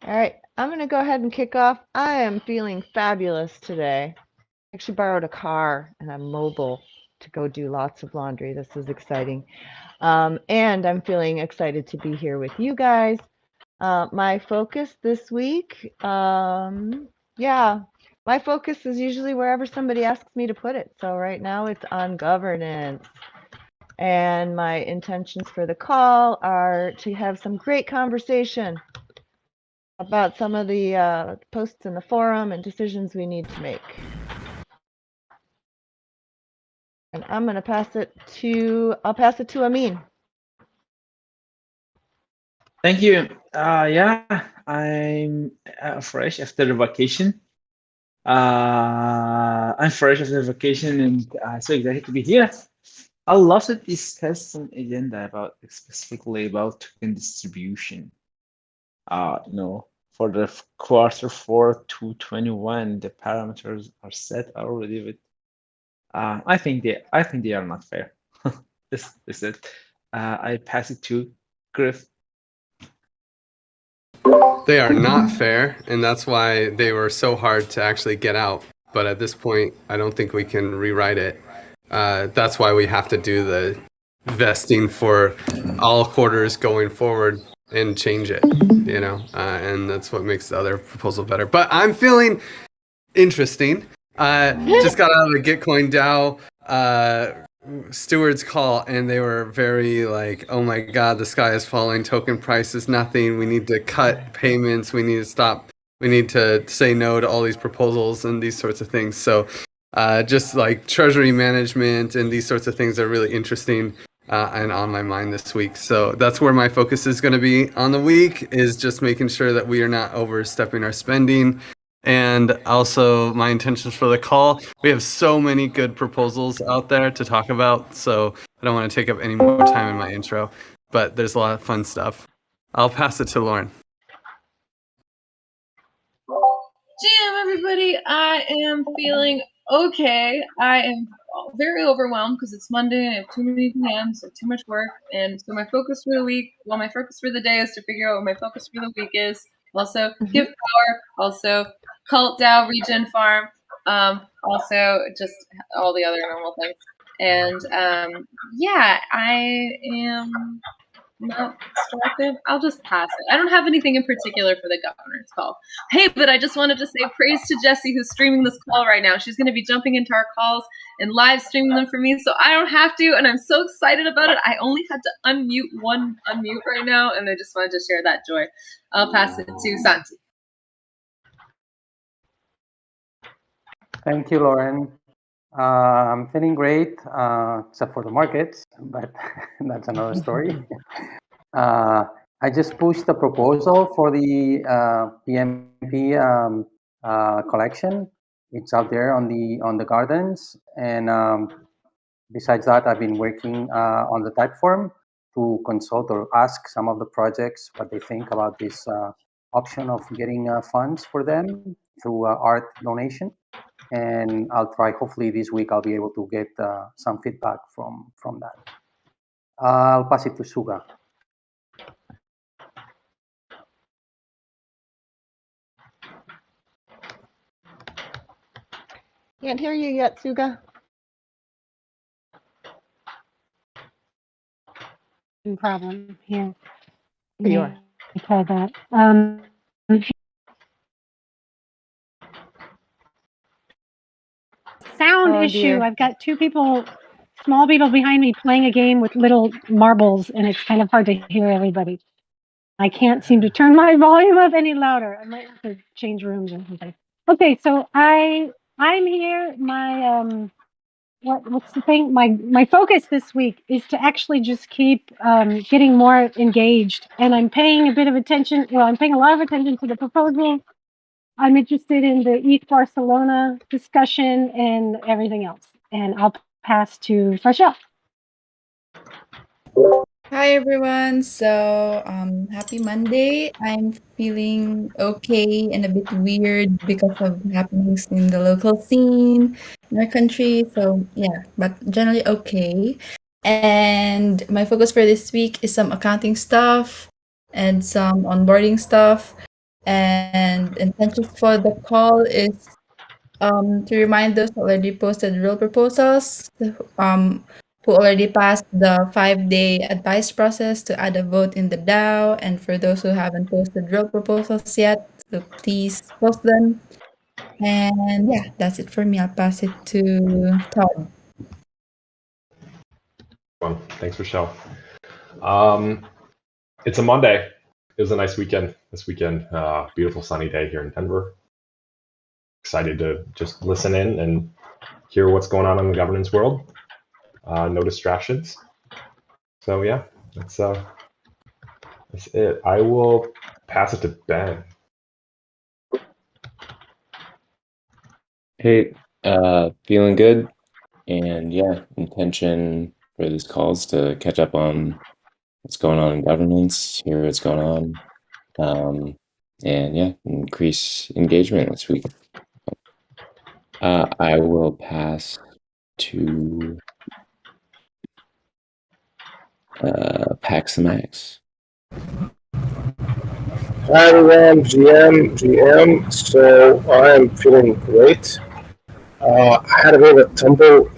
All right, I'm going to go ahead and kick off. I am feeling fabulous today. I actually borrowed a car and I'm mobile to go do lots of laundry. This is exciting. And I'm feeling excited to be here with you guys. My focus this week, my focus is usually wherever somebody asks me to put it. So right now it's on governance. And my intentions for the call are to have some great conversation about some of the posts in the forum and decisions we need to make. And I'm going to pass it to Amin. Thank you. Yeah, I'm fresh after the vacation. I'm fresh after the vacation and so excited to be here. I love to discuss some agenda about specifically about token distribution. For the Q4 2021, the parameters are set already, but I think they are not fair. This is it. I pass it to Griff. They are not fair, and that's why they were so hard to actually get out. But at this point, I don't think we can rewrite it. That's why we have to do the vesting for all quarters going forward and change it, and that's what makes the other proposal better. But I'm feeling interesting. Just got out of the Gitcoin DAO steward's call, and they were very like, oh my god, the sky is falling, token price is nothing, we need to cut payments, we need to stop, we need to say no to all these proposals and these sorts of things. So just like treasury management and these sorts of things are really interesting and on my mind this week. So that's where my focus is going to be on the week, is just making sure that we are not overstepping our spending. And also my intentions for the call. We have so many good proposals out there to talk about, so I don't want to take up any more time in my intro, but there's a lot of fun stuff. I'll pass it to Lauren. Jam, everybody. I am feeling okay. I am very overwhelmed because it's Monday and I have too many plans, so too much work. And so my focus for the day is to figure out what my focus for the week is. Also, Give Power. Also, Cult DAO, Regen Farm, also just all the other normal things. And I am not distracted. I'll just pass it. I don't have anything in particular for the governance call. Hey, but I just wanted to say praise to Jessie, who's streaming this call right now. She's going to be jumping into our calls and live streaming them for me, so I don't have to, and I'm so excited about it. I only had to unmute right now, and I just wanted to share that joy. I'll pass it to Santi. Thank you, Lauren. I'm feeling great, except for the markets, but that's another story. I just pushed the proposal for the PMP collection. It's out there on the gardens, and besides that, I've been working on the type form to consult or ask some of the projects what they think about this option of getting funds for them through art donation. And I'll try, hopefully this week, I'll be able to get some feedback from that. I'll pass it to Suga. Can't hear you yet, Suga. No problem here. Here you are. Try that. Sound issue. Dear. I've got small people behind me playing a game with little marbles, and it's kind of hard to hear everybody. I can't seem to turn my volume up any louder. I might have to change rooms or something. Okay, so I'm here. My what's the thing? My focus this week is to actually just keep getting more engaged, and I'm paying a bit of attention. Well, I'm paying a lot of attention to the proposal. I'm interested in the East Barcelona discussion and everything else. And I'll pass to Frashelle. Hi everyone. So happy Monday. I'm feeling okay and a bit weird because of happenings in the local scene in our country. So yeah, but generally okay. And my focus for this week is some accounting stuff and some onboarding stuff. And intentions for the call is to remind those who already posted real proposals, who already passed the 5-day advice process to add a vote in the DAO, and for those who haven't posted real proposals yet, so please post them. And yeah, that's it for me. I'll pass it to Todd. Well, thanks, Rochelle. It's a Monday. It was a nice weekend this weekend. Beautiful sunny day here in Denver. Excited to just listen in and hear what's going on in the governance world. No distractions. So yeah, that's it. I will pass it to Ben. Hey, feeling good, and yeah, intention for these calls to catch up on what's going on in governance, hear what's going on, and yeah, increase engagement this week. I will pass to Pax the Max. Hi everyone, GM. So I'm feeling great. I had a bit of a tumble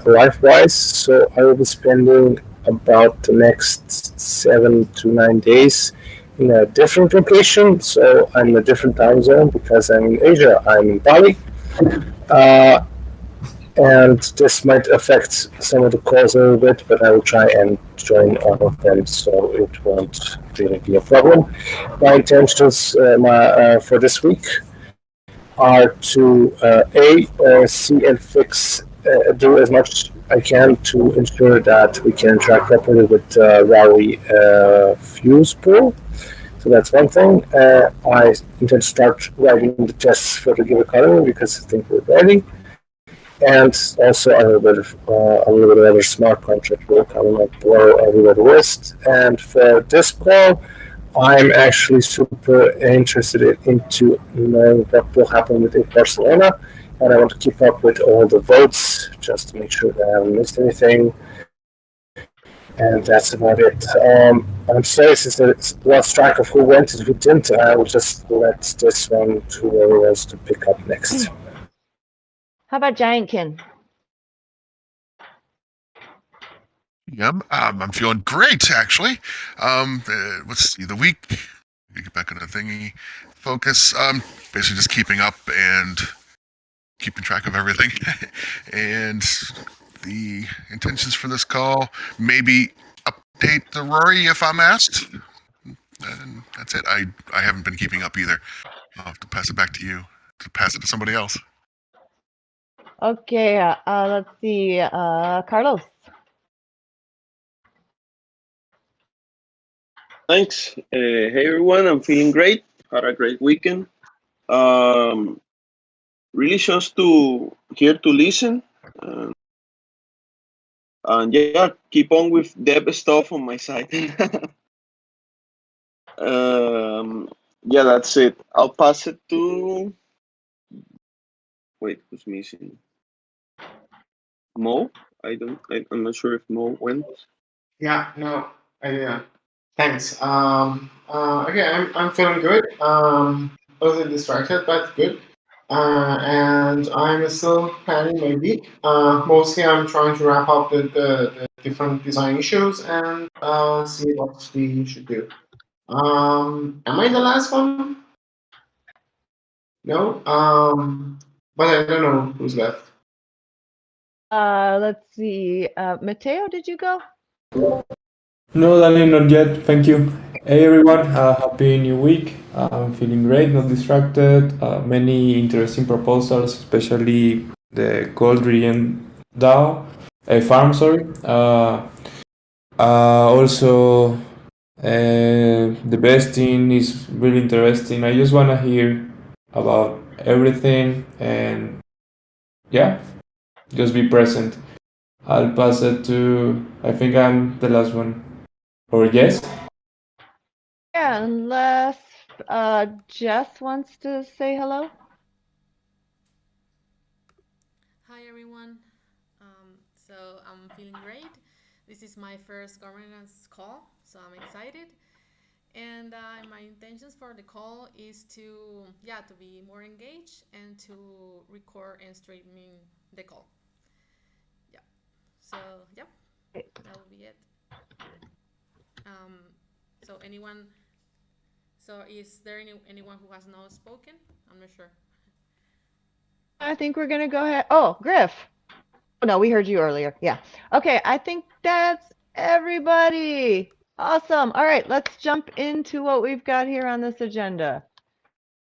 life-wise, so I will be spending about the next 7 to 9 days in a different location. So I'm in a different time zone because I'm in Asia. I'm in Bali. And this might affect some of the calls a little bit, but I will try and join all of them so it won't really be a problem. My intentions for this week are to see and fix, do as much I can to ensure that we can interact properly with Rally Fuse Pool. So that's one thing. I intend to start writing the tests for the Giveth economy because I think we're ready. And also a little bit of other smart contract work. I will not blow everybody list. And for this call, I'm actually super interested into knowing what will happen with it Barcelona, and I want to keep up with all the votes just to make sure that I haven't missed anything. And that's about it. I'm sorry since I lost track of who went and who didn't. I will just let this one to whoever wants to pick up next. How about Giantkin? Yep, I'm feeling great actually. Let's see, the week. Get back on the thingy. Focus. Basically just keeping up and keeping track of everything. And the intentions for this call, maybe update the Rory if I'm asked. And that's it. I haven't been keeping up either. I'll have to pass it back to you to pass it to somebody else. Okay, let's see. Carlos. Thanks. Hey everyone, I'm feeling great. Had a great weekend. Really just here to listen. And yeah, keep on with dev stuff on my side. Yeah, that's it. I'll pass it to. Wait, who's missing? Mo? I'm not sure if Mo went. Yeah, no, thanks. Okay, I'm feeling good. A little distracted, but good. And I'm still planning my week. Mostly, I'm trying to wrap up the different design issues and see what we should do. Am I the last one? No. But I don't know who's left. Let's see. Mateo, did you go? No, Daniel, not yet. Thank you. Hey everyone, happy new week. I'm feeling great, not distracted. Many interesting proposals, especially the Gold Region DAO, farm, sorry. Also, the vesting is really interesting. I just want to hear about everything and yeah, just be present. I'll pass it to, I think I'm the last one. Or yes? Yeah, unless Jess wants to say hello. Hi everyone. So I'm feeling great. This is my first governance call, so I'm excited. And my intentions for the call is to be more engaged and to record and streaming the call. Yeah. So that will be it. So anyone? So is there anyone who has not spoken? I'm not sure. I think we're gonna go ahead. Oh, Griff. Oh, no, we heard you earlier. Yeah. Okay, I think that's everybody. Awesome. All right, let's jump into what we've got here on this agenda.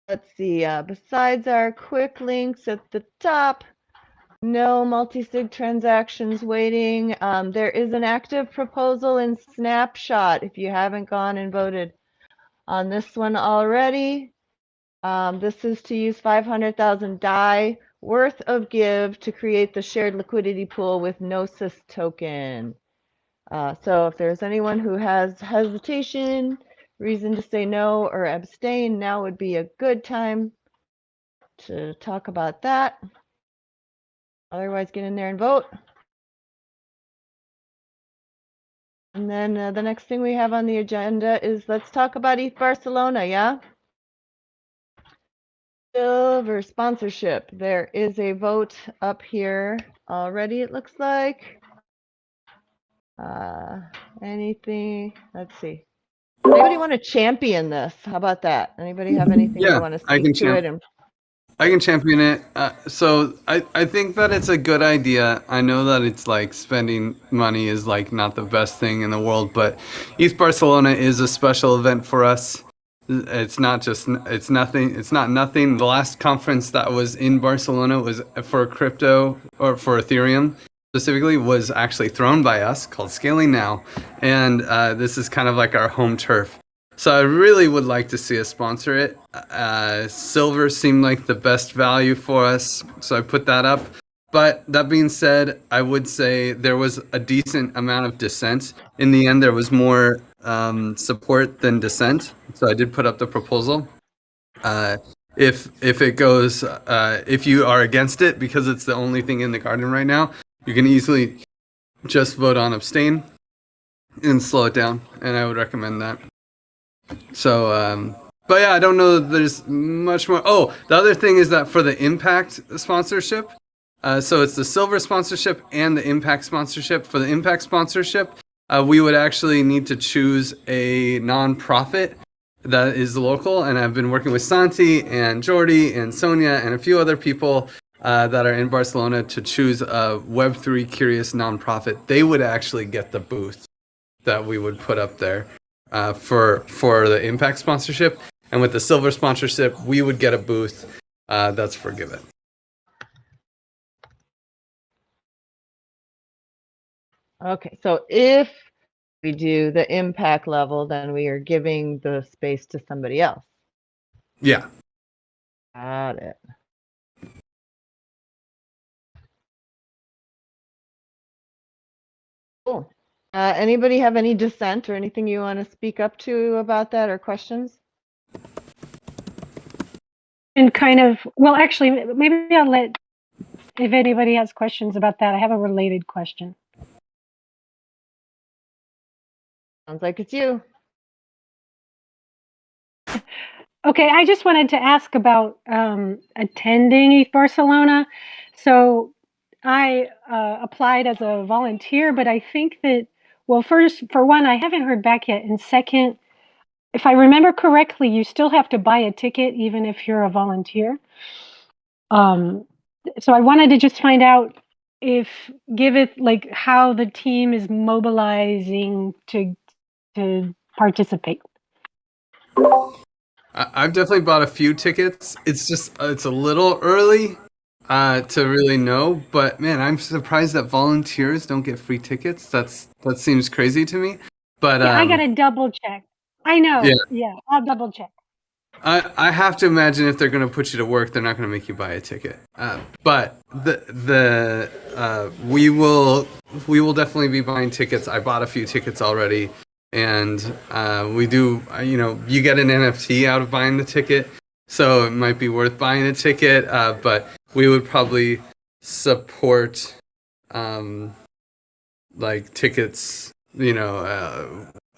Let's see. Besides our quick links at the top, no multi-sig transactions waiting. There is an active proposal in Snapshot if you haven't gone and voted on this one already. This is to use 500,000 DAI worth of Give to create the shared liquidity pool with Gnosis token. So if there's anyone who has hesitation, reason to say no or abstain, now would be a good time to talk about that. Otherwise, get in there and vote. And then the next thing we have on the agenda is let's talk about ETH Barcelona, yeah? Silver sponsorship. There is a vote up here already, it looks like. Anything? Let's see. Anybody want to champion this? How about that? Anybody have anything they want to speak to it? I can champion it. So I think that it's a good idea. I know that it's like spending money is like not the best thing in the world, but ETH Barcelona is a special event for us. It's not nothing. The last conference that was in Barcelona was for crypto or for Ethereum specifically was actually thrown by us, called Scaling Now. And this is kind of like our home turf. So I really would like to see us sponsor it. Silver seemed like the best value for us, so I put that up. But that being said, I would say there was a decent amount of dissent. In the end, there was more support than dissent, so I did put up the proposal. If it goes, if you are against it because it's the only thing in the garden right now, you can easily just vote on abstain and slow it down, and I would recommend that. So, but yeah, I don't know that there's much more. Oh, the other thing is that for the impact sponsorship, so it's the silver sponsorship and the impact sponsorship. For the impact sponsorship, we would actually need to choose a nonprofit that is local, and I've been working with Santi and Jordi and Sonia and a few other people that are in Barcelona to choose a Web3 curious nonprofit. They would actually get the booth that we would put up there for the impact sponsorship, and with the silver sponsorship, we would get a booth that's for Giveth. Okay, so if we do the impact level, then we are giving the space to somebody else. Yeah. Got it. Cool. Anybody have any dissent or anything you want to speak up to about that or questions? And kind of, well, actually, maybe I'll let, if anybody has questions about that, I have a related question. Sounds like it's you. Okay, I just wanted to ask about attending ETH Barcelona. So I applied as a volunteer, but I think that, well, first, for one, I haven't heard back yet. And second, if I remember correctly, you still have to buy a ticket even if you're a volunteer. So I wanted to just find out if Giveth, like how the team is mobilizing to participate. I've definitely bought a few tickets. It's just it's a little early to really know, but man, I'm surprised that volunteers don't get free tickets. That seems crazy to me. But yeah, I gotta double check. I know. Yeah, I'll double check. I have to imagine if they're going to put you to work, they're not going to make you buy a ticket. But we will definitely be buying tickets. I bought a few tickets already, and we do. You get an NFT out of buying the ticket, so it might be worth buying a ticket. But we would probably support like tickets.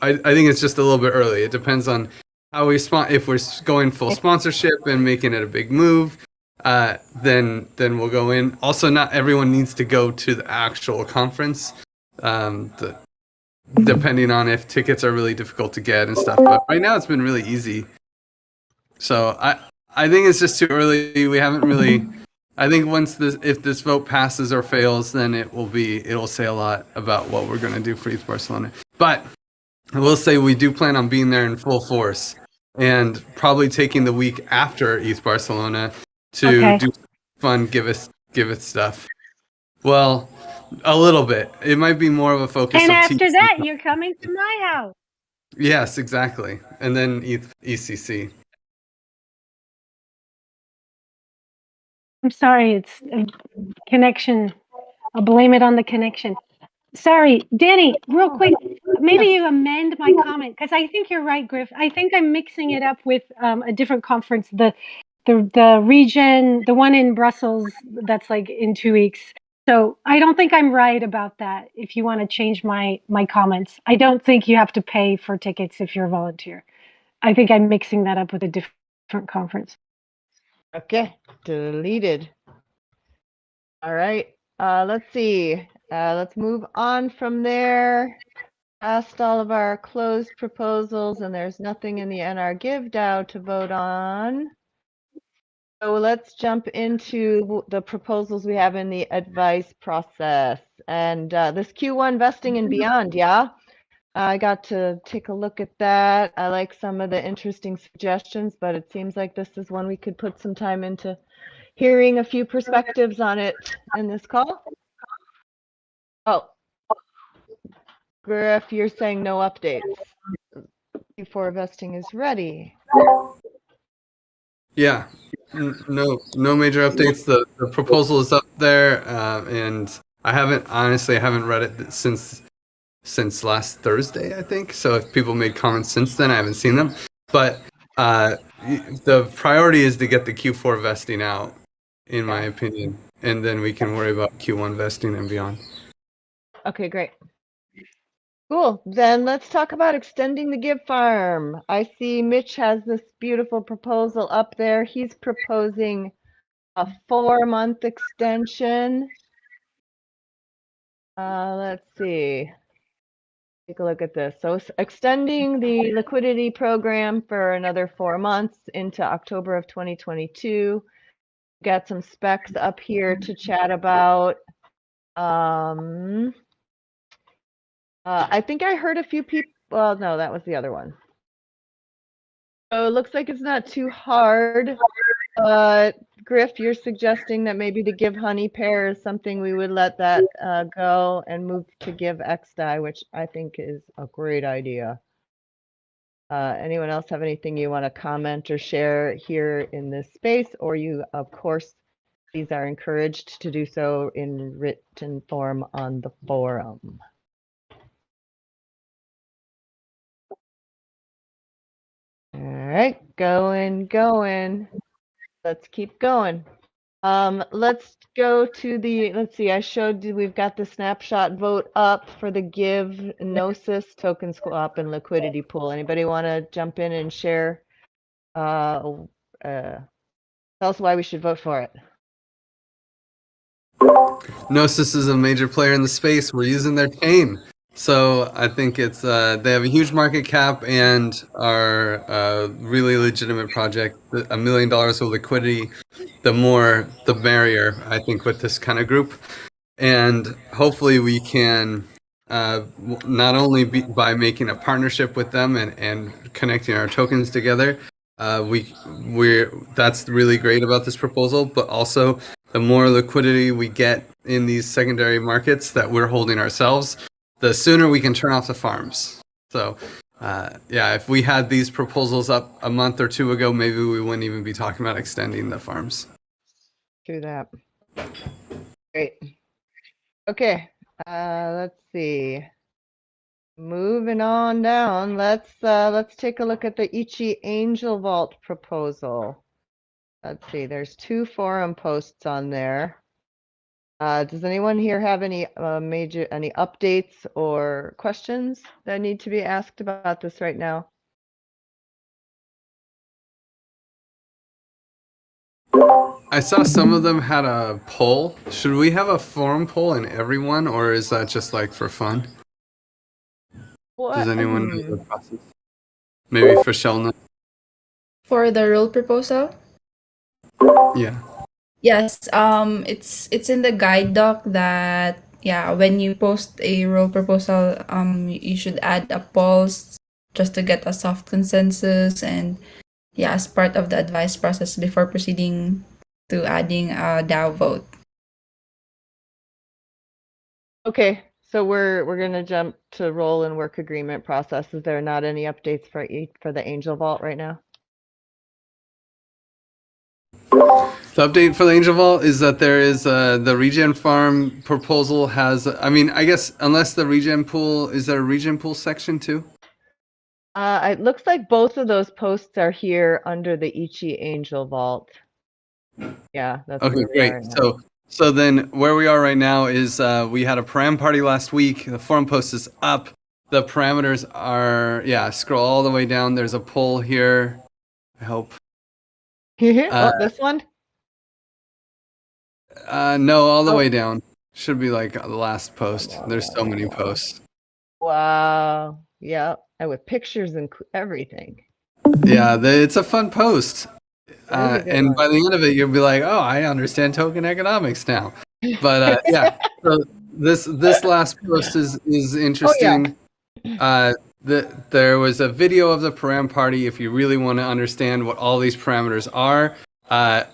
I think it's just a little bit early. It depends on how we if we're going full sponsorship and making it a big move, then we'll go in. Also, not everyone needs to go to the actual conference, depending on if tickets are really difficult to get and stuff. But right now, it's been really easy. So I think it's just too early. We haven't really. I think if this vote passes or fails, then it'll say a lot about what we're going to do for ETH Barcelona. But I will say we do plan on being there in full force and probably taking the week after ETH Barcelona to do fun Giveth stuff. Well, a little bit. It might be more of a focus. And of after that, you're coming to my house. Yes, exactly. And then ECC. I'm sorry, it's a connection. I'll blame it on the connection. Sorry, Danny, real quick, maybe you amend my comment, because I think you're right, Griff. I think I'm mixing it up with a different conference, the region, the one in Brussels that's like in 2 weeks. So I don't think I'm right about that. If you want to change my comments, I don't think you have to pay for tickets if you're a volunteer. I think I'm mixing that up with a different conference. Okay, deleted. All right, let's see. Let's move on from there. Past all of our closed proposals, and there's nothing in the NR Give DAO to vote on. So let's jump into the proposals we have in the advice process. And this Q1 vesting and beyond, yeah? I got to take a look at that. I like some of the interesting suggestions, but it seems like this is one we could put some time into hearing a few perspectives on it in this call. Oh, Griff, you're saying no updates before vesting is ready. Yeah, no major updates. The proposal is up there, and I haven't read it since last Thursday, I think. So if people made comments since then, I haven't seen them. But the priority is to get the Q4 vesting out, in my opinion, and then we can worry about Q1 vesting and beyond. Okay, great. Cool. Then let's talk about extending the Gib Farm. I see Mitch has this beautiful proposal up there. He's proposing a 4-month extension. Let's see. Take a look at this. So extending the liquidity program for another 4 months into October of 2022. Got some specs up here to chat about. I think I heard a few people. Well, no, that was the other one. So it looks like it's not too hard. Griff, you're suggesting that maybe the Give Honey pair is something we would let that go and move to Give XDAI, which I think is a great idea. Anyone else have anything you want to comment or share here in this space? Or you, of course, these are encouraged to do so in written form on the forum. All right, going. Let's keep going. Let's go to let's see, I showed you we've got the snapshot vote up for the Give Gnosis token swap and liquidity pool. Anybody want to jump in and share? Tell us why we should vote for it. Gnosis is a major player in the space. We're using their chain. So I think it's they have a huge market cap and are a really legitimate project. $1 million of liquidity, the more the merrier, I think, with this kind of group. And hopefully we can not only by making a partnership with them and connecting our tokens together, that's really great about this proposal, but also the more liquidity we get in these secondary markets that we're holding ourselves, the sooner we can turn off the farms. So yeah, if we had these proposals up a month or two ago, maybe we wouldn't even be talking about extending the farms. Do that. Great. Okay, let's see. Moving on down, let's take a look at the Ichi Angel Vault proposal. Let's see, there's 2 forum posts on there. Does anyone here have any any updates or questions that need to be asked about this right now? I saw some of them had a poll. Should we have a forum poll in everyone, or is that just like for fun? What? Does anyone know the process? Maybe for Shelna. For the rule proposal? Yeah. Yes, it's in the guide doc that yeah, when you post a role proposal, you should add a pulse just to get a soft consensus and yeah, as part of the advice process before proceeding to adding a DAO vote. Okay, so we're gonna jump to role and work agreement process. Is there not any updates for the Angel Vault right now? The update for the Angel Vault is that there is the regen farm proposal has. I mean, I guess unless the regen pool, is there a regen pool section too? It looks like both of those posts are here under the Ichi Angel Vault. Yeah, that's Okay, where we great. are now. So then where we are right now is we had a param party last week. The forum post is up. The parameters are, yeah, scroll all the way down. There's a poll here. I hope. Oh, this one? No, all the way down. Should be like the last post. There's so many posts. Wow. Yeah, and with pictures and everything. Yeah, it's a fun post. That is a good And one. by the end of it, you'll be like, "Oh, I understand token economics now." But yeah, so this last post is interesting. There was a video of the param party. If you really want to understand what all these parameters are,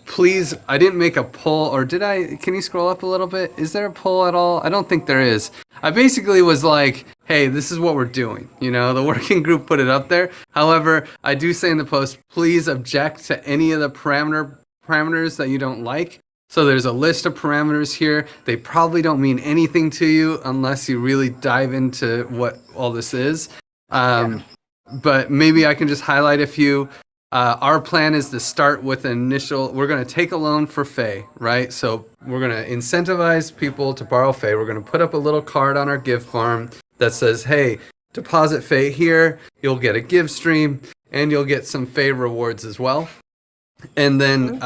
please. I didn't make a poll, or did I? Can you scroll up a little bit? Is there a poll at all? I don't think there is. I basically was like, hey, this is what we're doing. You know, the working group put it up there. However, I do say in the post, please object to any of the parameters that you don't like. So there's a list of parameters here. They probably don't mean anything to you unless you really dive into what all this is. But maybe I can just highlight a few. Our plan is to start with an initial, we're going to take a loan for Faye, right? So we're going to incentivize people to borrow Faye. We're going to put up a little card on our Gib Farm that says, hey, deposit Faye here, you'll get a Give stream, and you'll get some Faye rewards as well. And then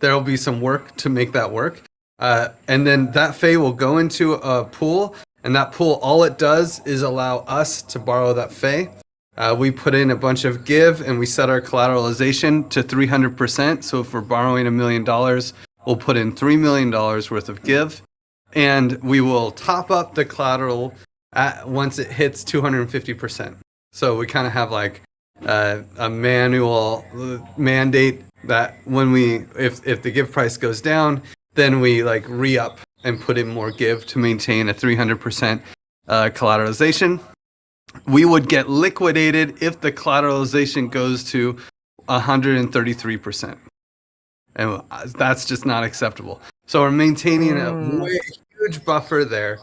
there'll be some work to make that work. And then that Faye will go into a pool, and that pool, all it does is allow us to borrow that Faye. We put in a bunch of Give, and we set our collateralization to 300%. So if we're borrowing $1 million, we'll put in $3 million worth of Give, and we will top up the collateral once it hits 250%. So we kind of have like a manual mandate that when if the Give price goes down, then we like re-up and put in more Give to maintain a 300% collateralization. We would get liquidated if the collateralization goes to 133%. And that's just not acceptable. So we're maintaining a huge buffer there.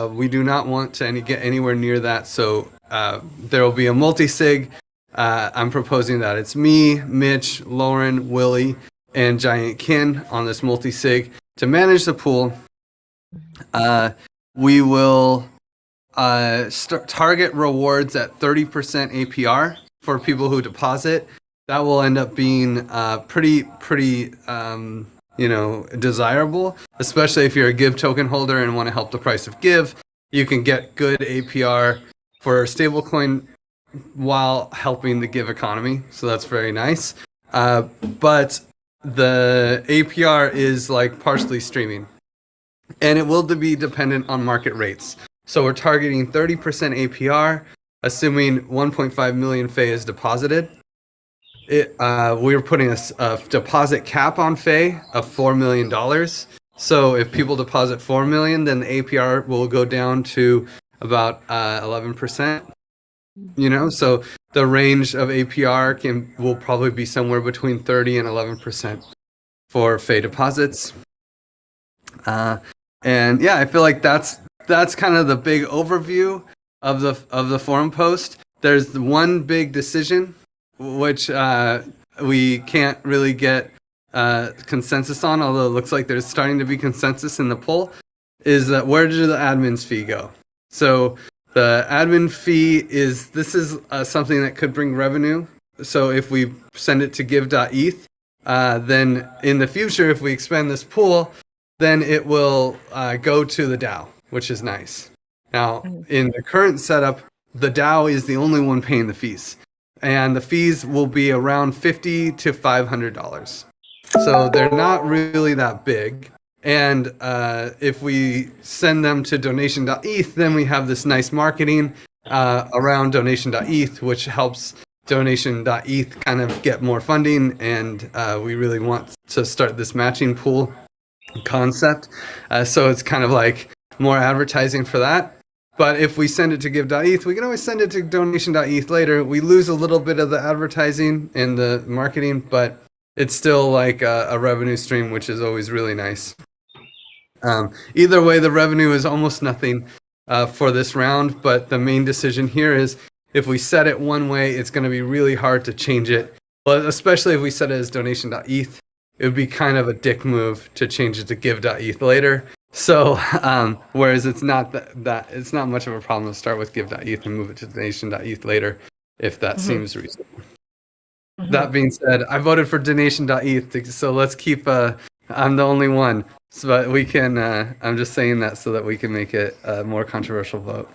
We do not want to get anywhere near that. So there will be a multi-sig. I'm proposing that it's me, Mitch, Lauren, Willie, and Giant Kin on this multi-sig to manage the pool. We will target rewards at 30% APR for people who deposit. That will end up being pretty desirable, especially if you're a Give token holder and want to help the price of Give. You can get good APR for stablecoin while helping the Give economy, so that's very nice. But the APR is like partially streaming, and it will be dependent on market rates. So we're targeting 30% APR, assuming 1.5 million Faye is deposited. We're putting a deposit cap on Faye of $4 million. So if people deposit $4 million, then the APR will go down to about 11%. You know, so the range of APR will probably be somewhere between 30 and 11% for Faye deposits. And yeah, I feel like that's kind of the big overview of the forum post. There's the one big decision, which we can't really get consensus on, although it looks like there's starting to be consensus in the poll, is that where do the admin's fee go? So the admin fee is something that could bring revenue. So if we send it to give.eth, then in the future, if we expand this pool, then it will go to the DAO, which is nice. Now, in the current setup, the DAO is the only one paying the fees, and the fees will be around $50 to $500. So they're not really that big. And if we send them to donation.eth, then we have this nice marketing around donation.eth, which helps donation.eth kind of get more funding. And we really want to start this matching pool concept. So it's kind of like more advertising for that. But if we send it to give.eth, we can always send it to donation.eth later. We lose a little bit of the advertising and the marketing, but it's still like a revenue stream, which is always really nice. Either way, the revenue is almost nothing for this round, but the main decision here is if we set it one way, it's going to be really hard to change it. But especially if we set it as donation.eth, it would be kind of a dick move to change it to give.eth later. So, whereas it's not it's not much of a problem to start with give.eth and move it to donation.eth later, if that seems reasonable. That being said, I voted for donation.eth, so let's keep. I'm the only one, so we can. I'm just saying that so that we can make it a more controversial vote.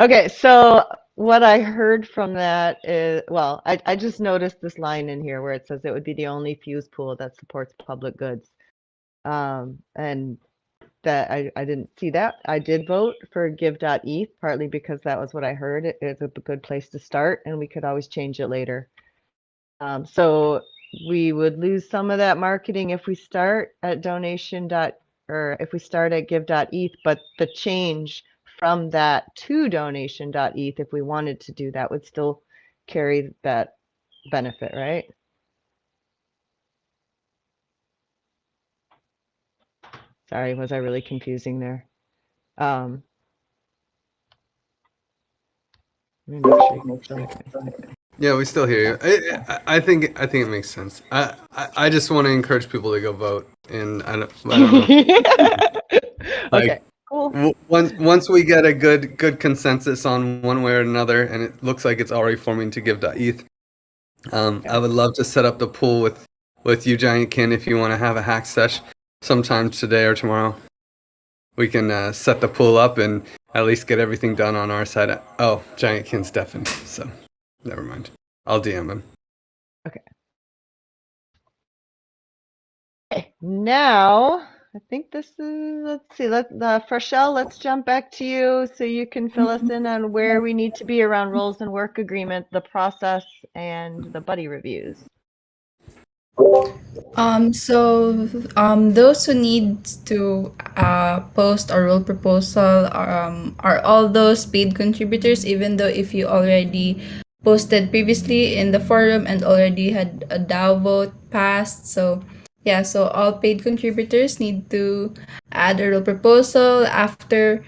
Okay, so what I heard from that is, well, I just noticed this line in here where it says it would be the only fuse pool that supports public goods. And that I didn't see that. I did vote for give.eth, partly because that was what I heard. It's a good place to start, and we could always change it later. So we would lose some of that marketing if we start at or if we start at give.eth, but the change from that to donation.eth, if we wanted to do that, would still carry that benefit, right? Sorry, was I really confusing there? Yeah, we still hear you. I think it makes sense. I just want to encourage people to go vote, and I don't know. Okay, cool. Once we get a good consensus on one way or another, and it looks like it's already forming to give.eth, I would love to set up the pool with you, Giantkin, if you want to have a hack sesh sometime today or tomorrow. We can set the pool up and at least get everything done on our side. Oh, Giantkin's deafened, so never mind. I'll DM him. Okay. Okay, now I think this is, let's see, Frashelle, let's jump back to you so you can fill us in on where we need to be around roles and work agreement, the process, and the buddy reviews. Those who need to post a role proposal are all those paid contributors, even though if you already posted previously in the forum and already had a DAO vote passed. So yeah, so all paid contributors need to add a role proposal after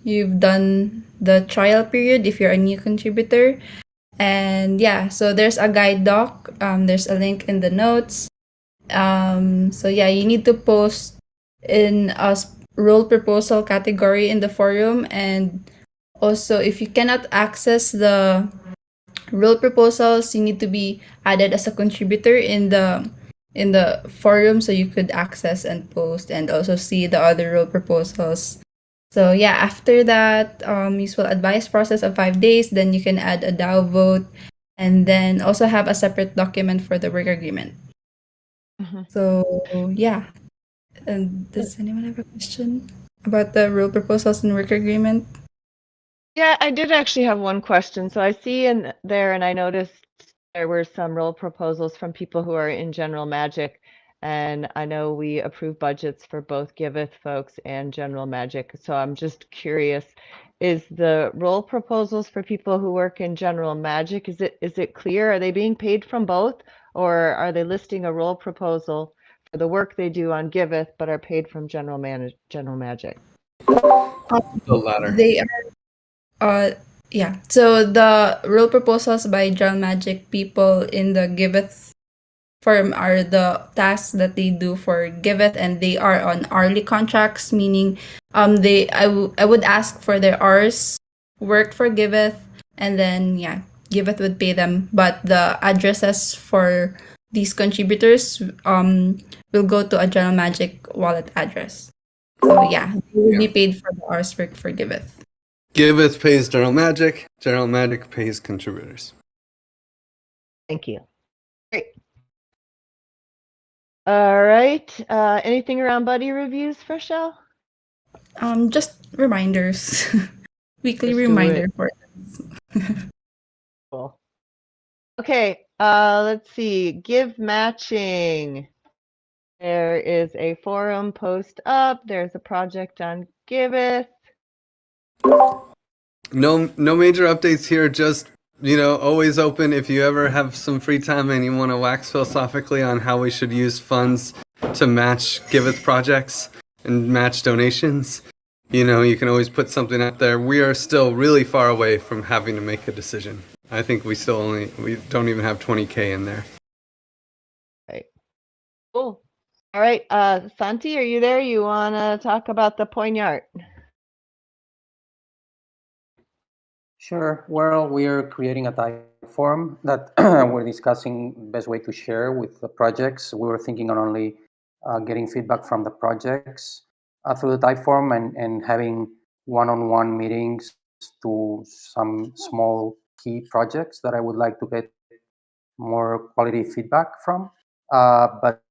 you've done the trial period if you're a new contributor. And yeah, so there's a guide doc. There's a link in the notes. So yeah, you need to post in a role proposal category in the forum, and also if you cannot access the role proposals, you need to be added as a contributor in the forum so you could access and post and also see the other role proposals. So yeah, after that useful advice process of 5 days, then you can add a DAO vote and then also have a separate document for the work agreement. So yeah, and does anyone have a question about the role proposals and work agreement? Yeah, I did actually have one question. So I see in there, and I noticed there were some role proposals from people who are in General Magic, and I know we approve budgets for both Giveth folks and General Magic. So I'm just curious, is the role proposals for people who work in General Magic, is it clear? Are they being paid from both, or are they listing a role proposal for the work they do on Giveth but are paid from General Magic? The latter. They are Yeah. So the rule proposals by General Magic people in the Giveth firm are the tasks that they do for Giveth, and they are on hourly contracts, meaning I would ask for their hours worked for Giveth, and then yeah, Giveth would pay them. But the addresses for these contributors will go to a General Magic wallet address. So yeah, they will be paid for the hours worked for Giveth. Giveth pays General Magic. General Magic pays contributors. Thank you. Great. All right. Anything around buddy reviews for Shell? Just reminders. Weekly Just do reminder it. for Cool. Okay. Let's see. Give matching. There is a forum post up. There's a project on Giveth. No major updates here. Just, always open if you ever have some free time and you want to wax philosophically on how we should use funds to match Giveth projects and match donations. You can always put something out there. We are still really far away from having to make a decision. I think we don't even have 20K in there. Right. Cool. All right. Santi, are you there? You want to talk about the Poignard? Sure. Well, we are creating a type form that we're discussing the best way to share with the projects. We were thinking on only getting feedback from the projects through the type form and having one-on-one meetings to some small key projects that I would like to get more quality feedback from. But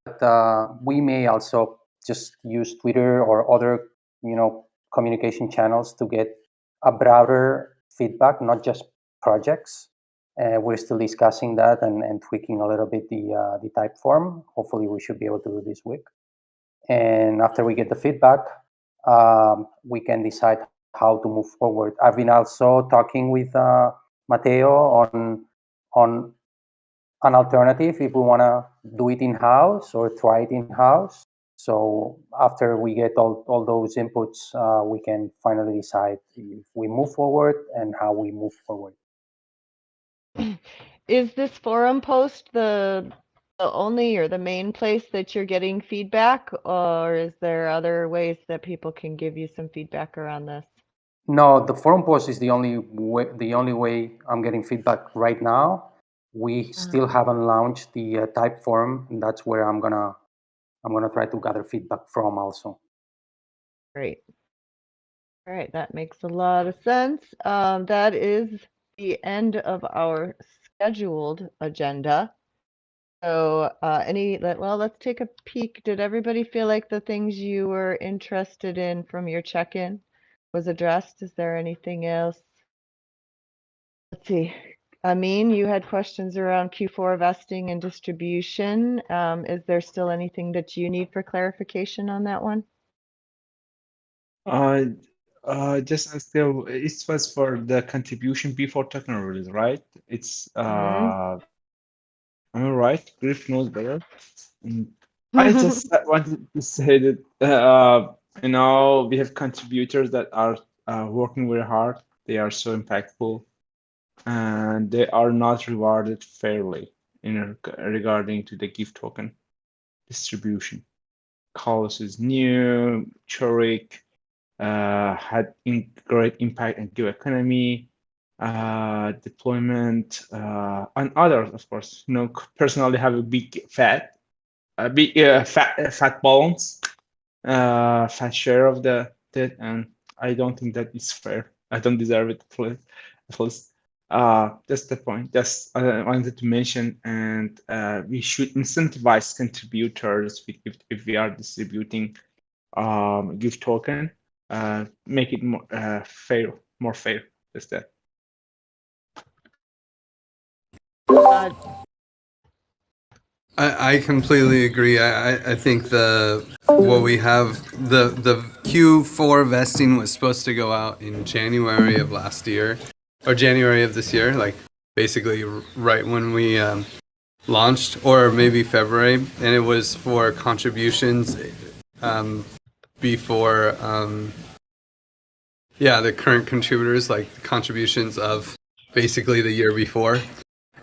we may also just use Twitter or other, communication channels to get a broader feedback, not just projects. We're still discussing that and tweaking a little bit the type form. Hopefully, we should be able to do this week. And after we get the feedback, we can decide how to move forward. I've been also talking with Mateo on an alternative if we want to do it in-house or try it in-house. So after we get all those inputs, we can finally decide if we move forward and how we move forward. Is this forum post the only or the main place that you're getting feedback, or is there other ways that people can give you some feedback around this? No, the forum post is the only way I'm getting feedback right now. We still haven't launched the type forum, and that's where I'm gonna try to gather feedback from also. Great. All right, that makes a lot of sense. That is the end of our scheduled agenda. So let's take a peek. Did everybody feel like the things you were interested in from your check-in was addressed? Is there anything else? Let's see. Amin, you had questions around Q4 vesting and distribution. Is there still anything that you need for clarification on that one? Just still, it was for the contribution before token release, right? It's am I right? Griff knows better. I just wanted to say that we have contributors that are working very hard. They are so impactful, and they are not rewarded fairly regarding to the gift token distribution. Carlos is new. Chorik had great impact on Gib economy, deployment, and others, of course. Personally have a big fat balance, fat share of that, and I don't think that is fair. I don't deserve it, please. That's the point. Just I wanted to mention, and we should incentivize contributors if we are distributing gift token. Make it more fair. That's that. I completely agree. I think what we have the Q4 vesting was supposed to go out in January of last year or January of this year, like basically right when we launched, or maybe February, and it was for contributions before Yeah, the current contributors, like contributions of basically the year before.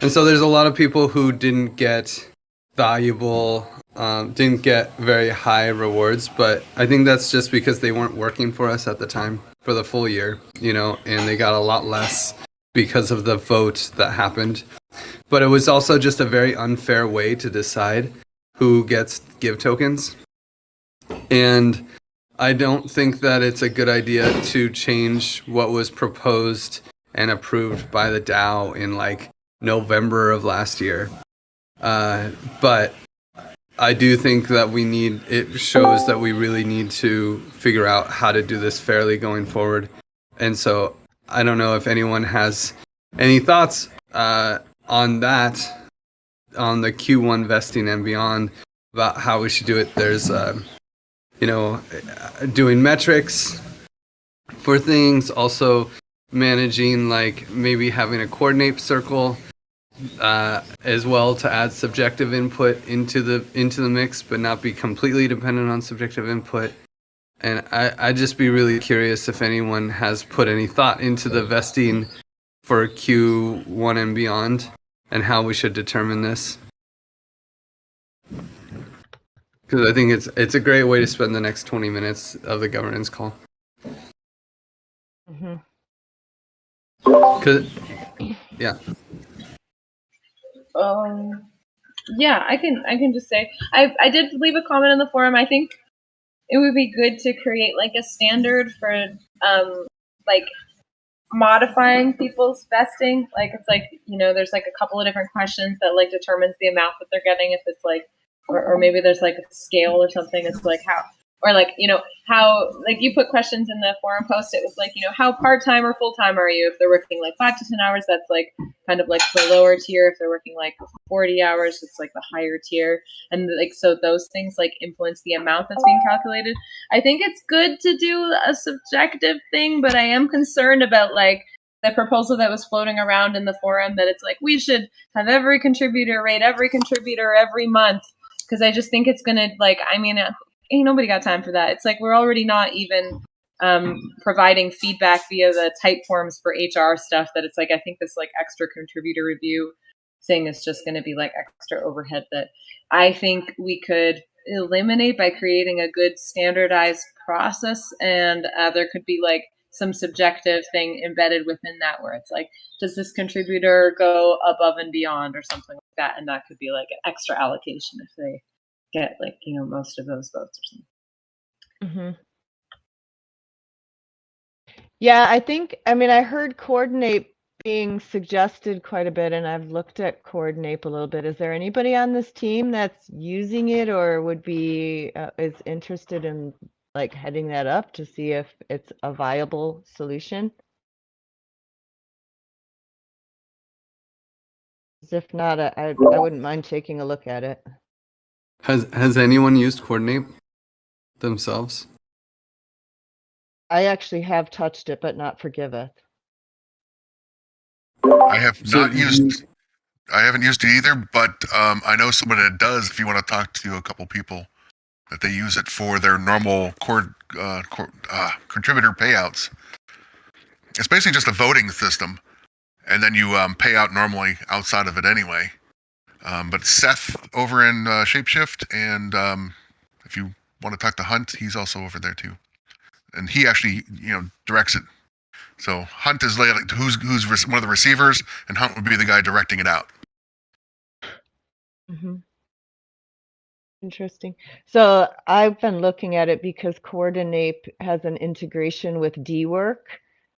And so there's a lot of people who didn't get valuable, didn't get very high rewards, but I think that's just because they weren't working for us at the time for the full year, and they got a lot less because of the vote that happened. But it was also just a very unfair way to decide who gets Give tokens. And I don't think that it's a good idea to change what was proposed and approved by the DAO in like November of last year. But I do think that it shows that we really need to figure out how to do this fairly going forward. And so I don't know if anyone has any thoughts on that, on the Q1 vesting and beyond, about how we should do it. There's, doing metrics for things, also managing, like maybe having a coordinate circle as well to add subjective input into the mix, but not be completely dependent on subjective input. And I'd just be really curious if anyone has put any thought into the vesting for Q1 and beyond, and how we should determine this. Because I think it's a great way to spend the next 20 minutes of the governance call. Mm-hmm. Yeah. Yeah, I can just say I did leave a comment in the forum. I think it would be good to create like a standard for like modifying people's vesting. Like it's like, there's like a couple of different questions that like determines the amount that they're getting. If it's like, or maybe there's like a scale or something. It's like how, or like, how, like you put questions in the forum post. It was like, how part-time or full-time are you? If they're working like 5 to 10 hours, that's like kind of like the lower tier. If they're working like 40 hours, it's like the higher tier. And like, so those things like influence the amount that's being calculated. I think it's good to do a subjective thing, but I am concerned about like the proposal that was floating around in the forum that it's like, we should have every contributor rate every contributor every month. Because I just think it's going to like, ain't nobody got time for that. It's like we're already not even providing feedback via the type forms for HR stuff, that it's like, I think this like extra contributor review thing is just going to be like extra overhead that I think we could eliminate by creating a good standardized process. And there could be like some subjective thing embedded within that where it's like, does this contributor go above and beyond or something like that? And that could be like an extra allocation if they get like, most of those votes or something. Mm-hmm. Yeah, I heard Coordinate being suggested quite a bit, and I've looked at Coordinate a little bit. Is there anybody on this team that's using it or would be is interested in like heading that up to see if it's a viable solution? If not, I wouldn't mind taking a look at it. Has anyone used Coordinate themselves? I actually have touched it, but not for Giveth. I haven't used it either, but I know someone that does. If you want to talk to a couple people that they use it for their normal contributor payouts. It's basically just a voting system, and then you pay out normally outside of it anyway. But Seth over in Shapeshift, and if you want to talk to Hunt, he's also over there too, and he actually directs it. So Hunt is like who's one of the receivers, and Hunt would be the guy directing it out. Mm-hmm. Interesting. So I've been looking at it because Coordinate has an integration with dwork,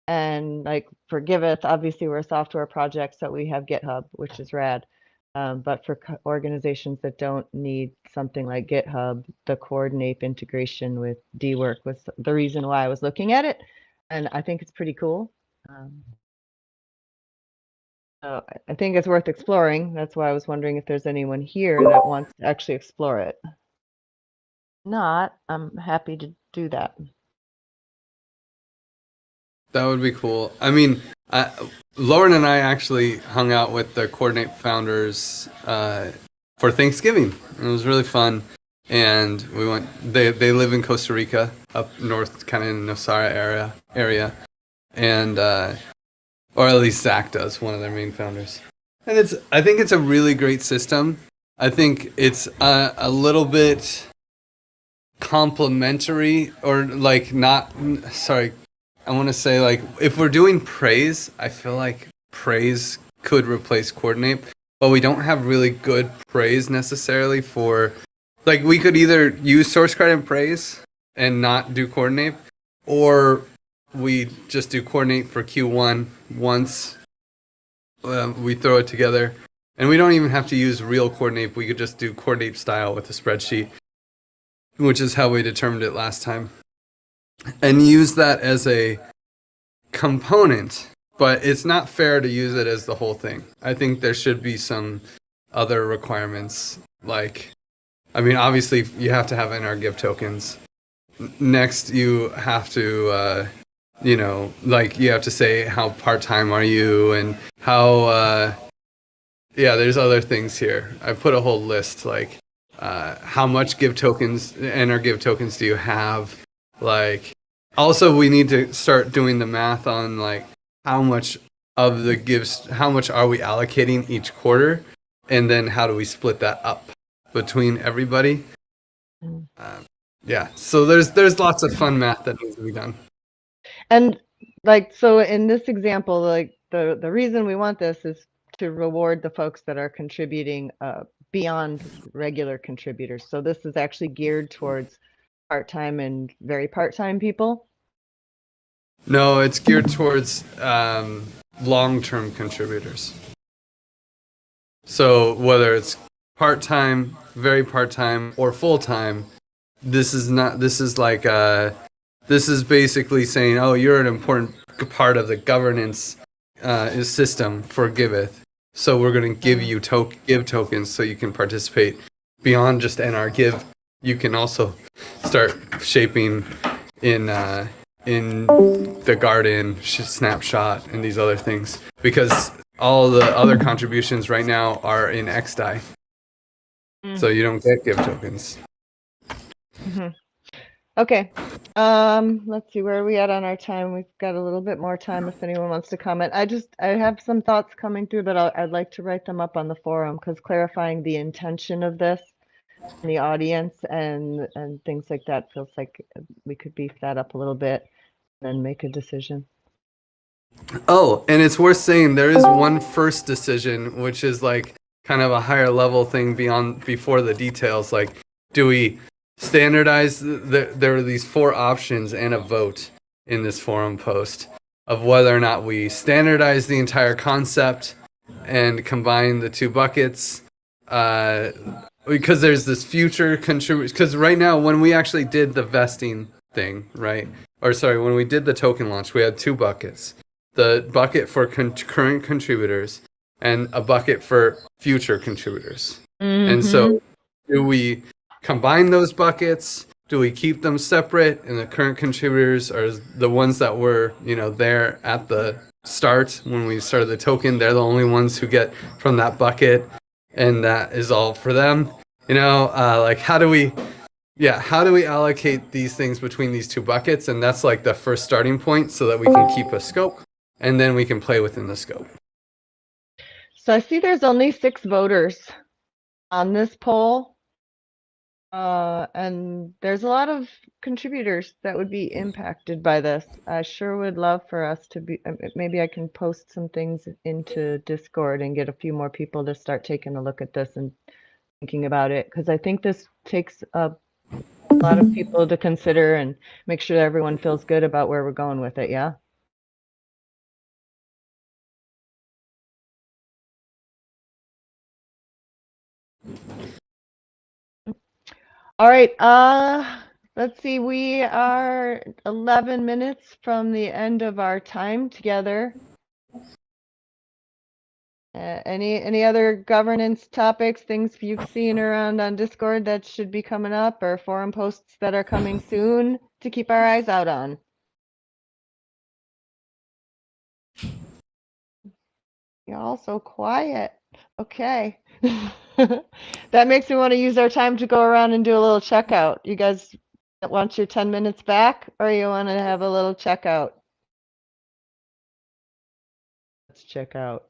and like for Giveth, obviously we're a software project, so we have GitHub, which is rad. But for organizations that don't need something like GitHub, the Coordinate integration with dwork was the reason why I was looking at it, and I think it's pretty cool. So I think it's worth exploring. That's why I was wondering if there's anyone here that wants to actually explore it. Not, I'm happy to do that. That would be cool. Lauren and I actually hung out with the Coordinate founders for Thanksgiving. It was really fun. and we went. They live in Costa Rica, up north, kind of in Nosara area, and or at least Zach does, one of their main founders. And I think it's a really great system. I think it's a little bit complementary, or like not. Sorry, I want to say, like, if we're doing praise, I feel like praise could replace coordinate, but we don't have really good praise necessarily for, like, we could either use source credit and praise and not do coordinate, or we just do coordinate for Q1 once we throw it together. And we don't even have to use real coordinate. We could just do coordinate style with a spreadsheet, which is how we determined it last time, and use that as a component. But it's not fair to use it as the whole thing. I think there should be some other requirements. Like, I mean, obviously you have to have NR Give tokens. Next, you have to, like, you have to say how part-time are you, and how, there's other things here. I put a whole list, like, how much Give tokens, NR Give tokens do you have? Like, also we need to start doing the math on, like, how much of the gives, how much are we allocating each quarter, and then how do we split that up between everybody? So there's lots of fun math that needs to be done. And like, so in this example, like the reason we want this is to reward the folks that are contributing beyond regular contributors. So this is actually geared towards part-time and very part-time people. No, it's geared towards long-term contributors. So whether it's part-time, very part-time, or full-time, this is basically saying, oh, you're an important part of the governance system for Giveth. So we're going to give you Give tokens so you can participate beyond just NR Give. You can also start shaping in the garden, snapshot, and these other things, because all the other contributions right now are in XDAI, so you don't get Give tokens. Okay, let's see, where are we at on our time? We've got a little bit more time if anyone wants to comment. I have some thoughts coming through, but I'd like to write them up on the forum, because clarifying the intention of this in the audience and things like that feels like we could beef that up a little bit and then make a decision. Oh, and it's worth saying there is one first decision, which is like kind of a higher level thing before the details. Like, do we standardize? There are these 4 options and a vote in this forum post of whether or not we standardize the entire concept and combine the 2 buckets. Because there's this future contributors. Because right now, when we actually did the vesting thing, right? Or sorry, when we did the token launch, we had 2 buckets. The bucket for current contributors and a bucket for future contributors. And so do we combine those buckets? Do we keep them separate? And the current contributors are the ones that were, there at the start when we started the token. They're the only ones who get from that bucket, and that is all for them. Like, how do we allocate these things between these 2 buckets? And that's like the first starting point, so that we can keep a scope, and then we can play within the scope. So I see there's only 6 voters on this poll, and there's a lot of contributors that would be impacted by this. I sure would love for us to be, maybe I can post some things into Discord and get a few more people to start taking a look at this and thinking about it, because I think this takes a lot of people to consider and make sure that everyone feels good about where we're going with it. Yeah. All right, let's see, we are 11 minutes from the end of our time together. Any other governance topics, things you've seen around on Discord that should be coming up, or forum posts that are coming soon to keep our eyes out on? You're all so quiet. Okay. That makes me want to use our time to go around and do a little checkout. You guys want your 10 minutes back, or you want to have a little checkout? Let's check out.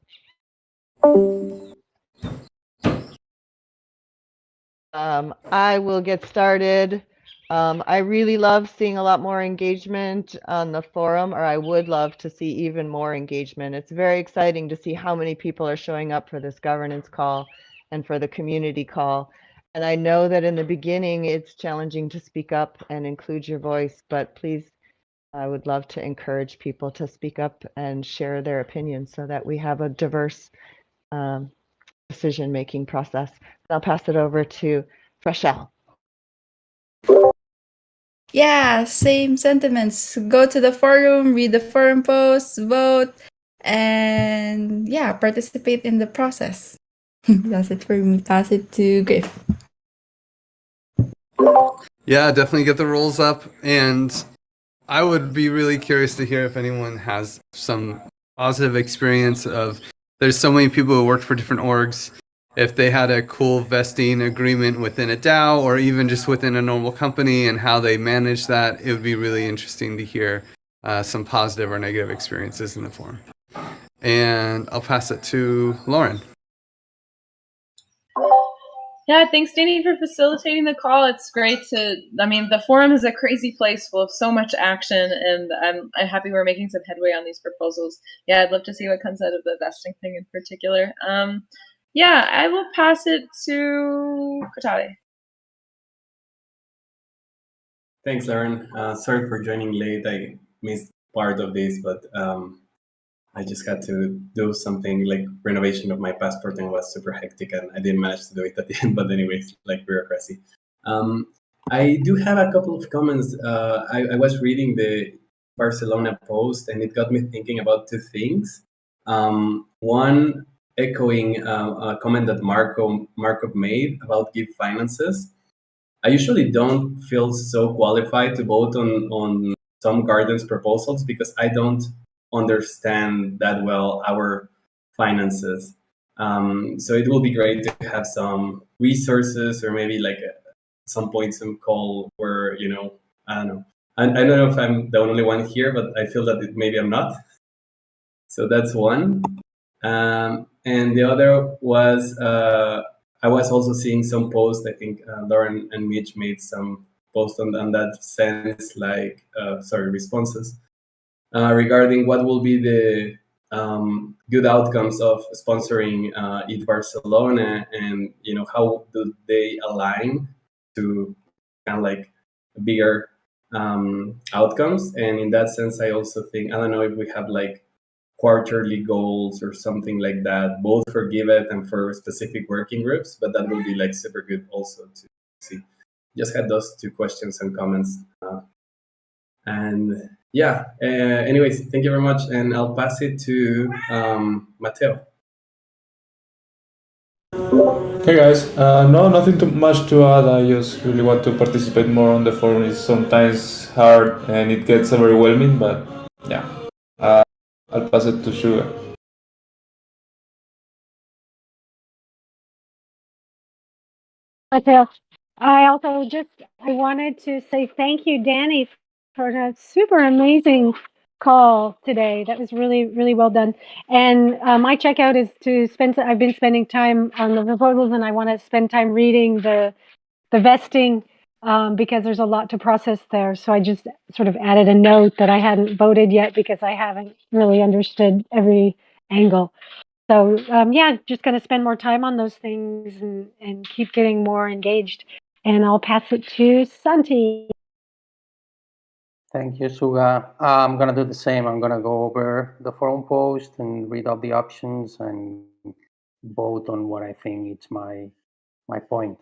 I will get started. I really love seeing a lot more engagement on the forum, or I would love to see even more engagement. It's very exciting to see how many people are showing up for this governance call and for the community call. And I know that in the beginning, it's challenging to speak up and include your voice, but please, I would love to encourage people to speak up and share their opinions so that we have a diverse decision-making process. I'll pass it over to Freshelle. Yeah, same sentiments. Go to the forum, read the forum posts, vote, and yeah, participate in the process. That's it for me. Pass it to Griff. Yeah, definitely get the rolls up. And I would be really curious to hear if anyone has some positive experience of there's so many people who worked for different orgs. If they had a cool vesting agreement within a DAO or even just within a normal company and how they manage that, it would be really interesting to hear some positive or negative experiences in the forum. And I'll pass it to Lauren. Yeah, thanks, Danny, for facilitating the call. It's great the forum is a crazy place full of so much action, and I'm happy we're making some headway on these proposals. Yeah, I'd love to see what comes out of the vesting thing in particular. Yeah, I will pass it to Kotade. Thanks, Lauren. Sorry for joining late. I missed part of this, but I just had to do something like renovation of my passport and it was super hectic and I didn't manage to do it at the end, but anyways, like bureaucracy. I do have a couple of comments. I was reading the Barcelona post and it got me thinking about two things. One, echoing a comment that Marco made about Gib finances. I usually don't feel so qualified to vote on some gardens proposals because I don't understand that well our finances. So it will be great to have some resources or maybe like some point some call where, I don't know. I don't know if I'm the only one here, but I feel that maybe I'm not. So that's one. And the other was I was also seeing some posts. I think Lauren and Mitch made some posts on that sense, like responses regarding what will be the good outcomes of sponsoring ETH Barcelona, and how do they align to kind of like bigger outcomes. And in that sense, I also think, I don't know if we have like quarterly goals or something like that, both for Giveth and for specific working groups, but that would be like super good also to see. Just had those two questions and comments. And yeah, anyways, thank you very much. And I'll pass it to Mateo. Hey guys, no, nothing too much to add. I just really want to participate more on the forum. It's sometimes hard and it gets overwhelming, but yeah. I'll pass it to Sugar. Mateo, I wanted to say thank you, Danny, for a super amazing call today. That was really, really well done. And my checkout is I've been spending time on the proposals and I want to spend time reading the vesting because there's a lot to process there. So I just sort of added a note that I hadn't voted yet because I haven't really understood every angle. So yeah, just going to spend more time on those things and keep getting more engaged. And I'll pass it to Santi. Thank you, Suga. I'm going to do the same. I'm going to go over the forum post and read all the options and vote on what I think it's my point.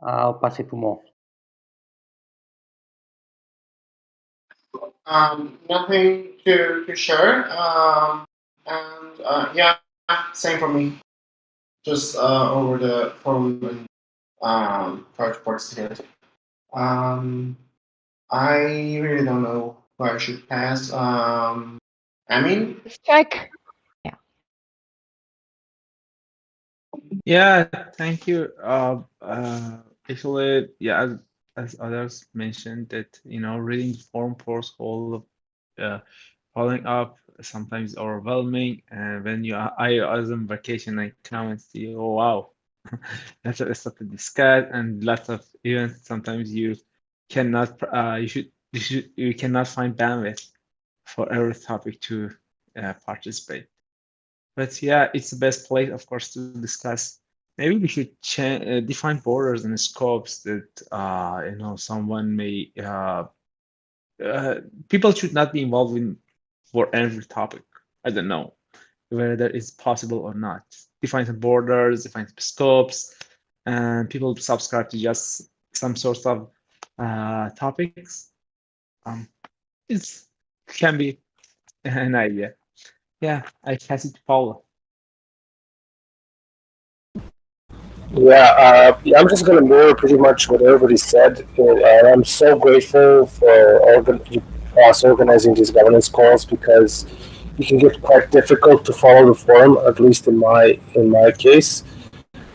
I'll pass it to Mo. Nothing to share. And yeah, same for me. Just over the forum and try to participate. I really don't know who I should pass. I mean, check. Yeah. Yeah, thank you. Actually, yeah, as others mentioned that, reading the forum posts whole of following up sometimes overwhelming, and when I was on vacation, I come and see, oh wow, that's a lot to discuss and lots of events. Sometimes you cannot, you cannot find bandwidth for every topic to participate. But yeah, it's the best place, of course, to discuss. Maybe we should define borders and scopes that someone may people should not be involved in for every topic. I don't know whether it's possible or not. Define some borders, define some scopes, and people subscribe to just some sort of topics. It can be an idea. Yeah, I pass it to Paula. Yeah, I'm just going to mirror pretty much what everybody said. And I'm so grateful for us organizing these governance calls because it can get quite difficult to follow the forum, at least in my case.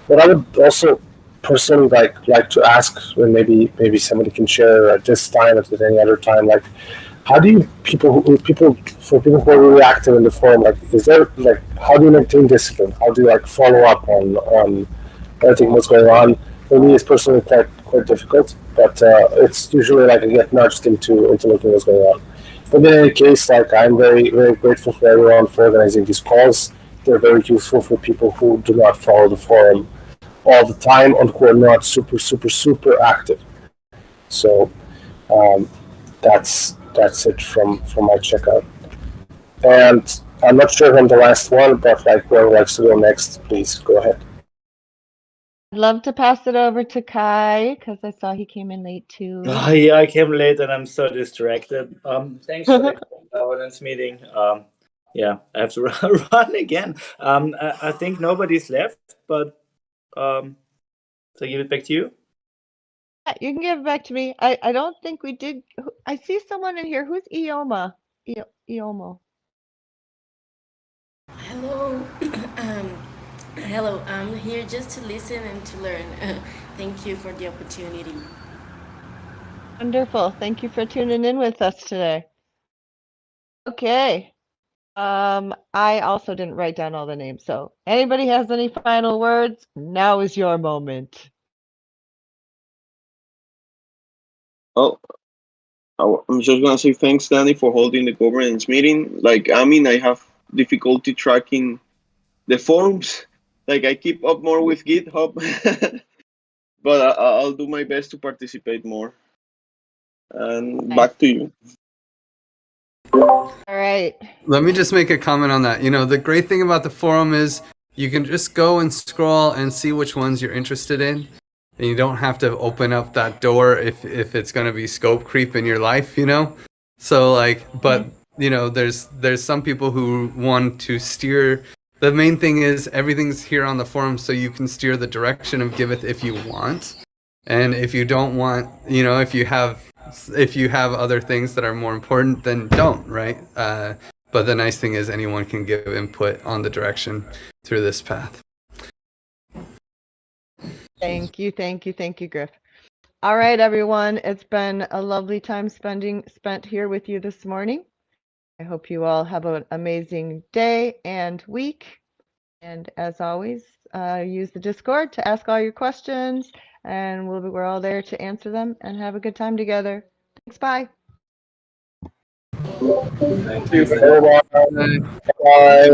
But I would also personally like to ask, and maybe somebody can share at this time, at any other time, like how do you people who are really active in the forum, like is there like how do you maintain discipline? How do you like follow up on everything what's going on? For me, it's personally quite difficult, but it's usually like I get nudged into looking what's going on. But in any case, like I'm very very grateful for everyone for organizing these calls. They're very useful for people who do not follow the forum all the time and who are not super active. So um, that's it from my checkout. And I'm not sure if I'm the last one, but like whoever likes to go next, please go ahead. I'd love to pass it over to Kai because I saw he came in late too. Yeah, I came late and I'm so distracted. Thanks for the governance meeting. Yeah, I have to run again. I think nobody's left, but so I give it back to you. Yeah, you can give it back to me. I don't think we did. I see someone in here. Who's Ioma? Iomo. Hello. Hello. I'm here just to listen and to learn. Thank you for the opportunity. Wonderful. Thank you for tuning in with us today. Okay. I also didn't write down all the names. So anybody has any final words? Now is your moment. Oh, I'm just gonna say thanks, Danny, for holding the governance meeting. Like, I mean, I have difficulty tracking the forums. Like, I keep up more with GitHub, but I'll do my best to participate more. And back to you. All right. Let me just make a comment on that. The great thing about the forum is you can just go and scroll and see which ones you're interested in. And you don't have to open up that door if it's going to be scope creep in your life, So but there's some people who want to steer. The main thing is everything's here on the forum, so you can steer the direction of Giveth if you want. And if you don't want, if you have other things that are more important, then don't, right? But the nice thing is anyone can give input on the direction through this path. Thank you, Griff. All right, everyone. It's been a lovely time spent here with you this morning. I hope you all have an amazing day and week. And as always, use the Discord to ask all your questions, and we're all there to answer them and have a good time together. Thanks. Bye. Thank you. Bye.